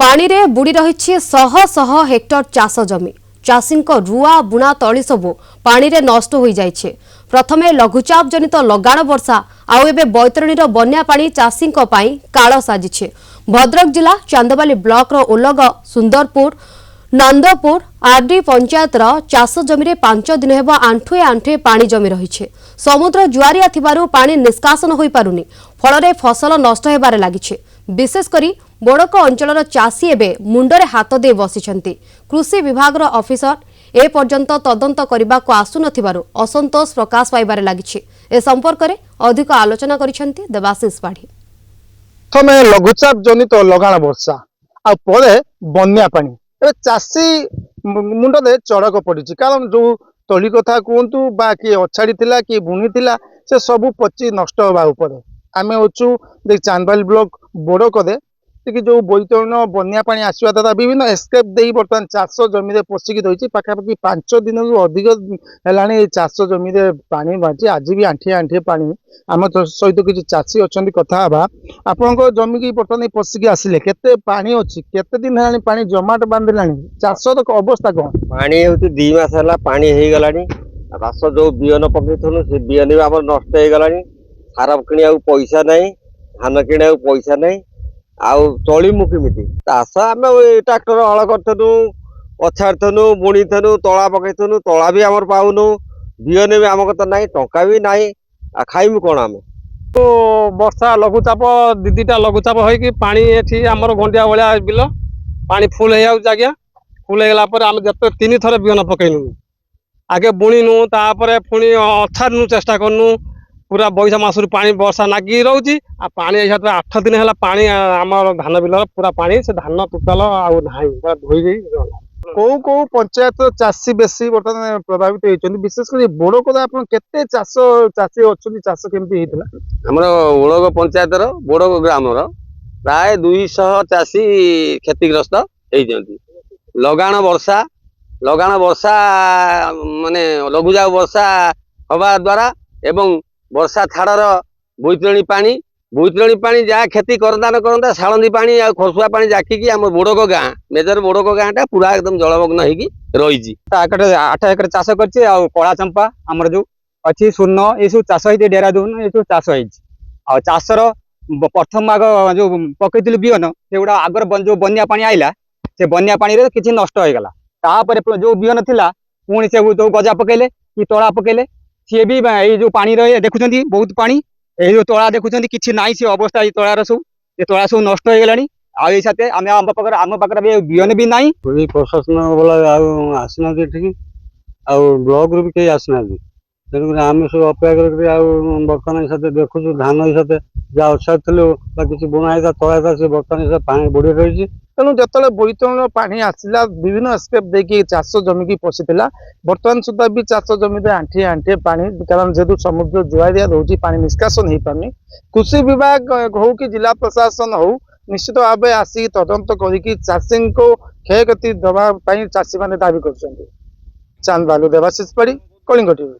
पानी रे बुड़ी रही शह शह हेक्टर चाष जमी चाषी रुआ बुणा तली सबू पानी रे नष्ट हो जाइछे। प्रथमे लघुचाप जनित लगाण वर्षा आउ एबे बैतरणीर बन्या पानी चाषी काल साजिछे। भद्रक जिला चांदबाली ब्लॉक रो ओलग सुंदरपुर नंदपुर आरडी पंचायत चाष जमी 5 दिन हेब आंठुए आंठुए पानी जमी रही। समुद्र जुआरिया थिबारु पानी निष्कासन होई पारुनी, फल फसल नष्ट हेबारे लागिछे। विशेषकर बोड़क अंचल चाषी एवं मुंडरे हाथ दे बसिछन्ति। कृषि विभाग ऑफिसर ए पर्यंत तदंत करने को आसुन असंतोष प्रकाश पाइबारे लागिछि। ए संपर्क में अधिक आलोचना करिसेंति देवाशीष पाढ़ी। प्रथमे लघुचाप जनित लगाण वर्षा आए बन्या पानी चाषी मुंडे चढ़क पड़ी, कारण जो तली कथा कहतु बा किए अछाड़ी थिला कि बुणी थिला से सब पची नष्ट होगा उपरे। आम होचु चांदबाली ब्लॉक बोड़कदे कि जो बैतरण बन्या पानी आसवा द्वारा विभिन्न एस्केप दे बर्तमान चाष जमी पशिकी रही। पाखापाखि 5 दिन अधिक है चाष जमी पानी बांची आज भी आंठिए आंठिए पानी। आम सहित किसी चाषी अच्छा कथा आपण जमी की बर्तमान पशिकी आसिले केते पानी अच्छी केते दिन है पानी जमाट बांधला चाष अवस्था कौन पानी हूँ 2 मास है पानी हो गला चाष जो बिहन पकईलु से बिहन भी आम नष्ट हो गला। सार किणा पैसा नहीं, धान किणा पैसा नहीं, आउ चलू केमी चाष आम ट्राक्टर हल करूँ पछाड़ू बुणीथु तला पकईथु तला भी आम पाऊनु बिहन भी आम कत ना टंका भी ना खाइमु कौन आम तो वर्षा लघुचाप दीटा लघुचाप हो पानी एठी आमर घंटिया भाया बिल पानी फुल हो जाऊँ आज्ञा फुल होगा आम जिते 3 थर बिहन पकईनु आगे बुणीनु तापर पुणी अथारू चेष्टा करूँ पूरा बैशाख मासरू पानी वर्षा नागिक रोचे पानी 8 दिन है पानी आम धान बिल पूरा पानी से धान टोटाल आउ ना धोई कौ कौ पंचायत चाषी बेसी बर्तमान प्रभावित होती विशेषकर बोड़कदा आप केते चाषी अच्छा चाष केमती होता आमर ओड़क पंचायत बोड़क ग्राम प्राय 200 चाषी क्षतिग्रस्त होती। लगाण वर्षा माने लघुचाप वर्षा हवा द्वारा एवं वर्षा छाड़र बैतरणी पानी जहाँ खेती करता सालंदी पानी आ खसुआ पानी जाकिकी आम बोड़क गाँ मेजर बोड़क गाँटा पूरा एकदम जलमग्न हो रही। 8 एकर चाष कर कला चंपा आमर जो अच्छी शून्य ये सब चाष होती डेरादून ये सब चाष हो चाषर प्रथम आग जो पकईलु बिहन से गुड़ा आगर जो बन्या पानी आईला से बन्या पानी रे किसी नष्ट हो गला। तापर जो बिहन थिला पुणी से जो गजा पकेले कि तला पकेले सी भी ये जो पानी रही देखुं बहुत पानी ये जो तला देखुं कि ना सी अवस्था तलार सब ये तला सब नष्ट हो गलानी आम पाखे बिहन भी ना प्रशासन वाला आसना ठीक आ ब्लॉक रू भी कहीं आसना तेणुक आम सब अपेक्षा कर बर्तमान साथ देखु धान हिसाब जहाँ अच्छा किसी बुणा होता तला था से बर्तमान पानी बढ़ी रही। तेणु जो बैतरण पानी आसला विभिन्न स्टेप देखिए चाष जमी की पशिला बर्तमान सुधा भी चाष जमी आंठिए आंठिए पानी कारण जेहेतु समुद्र जुआरिया रोचे पानी निष्कासन हो पारनी। कृषि विभाग हो कि जिला प्रशासन हो निश्चित भाव आसिक तदंत करके चाषी को क्षयक्षति दवाई चाषी मैंने दाबी कर। चांदबाली देवाशीष पाढ़ी, कलिंग टीवी।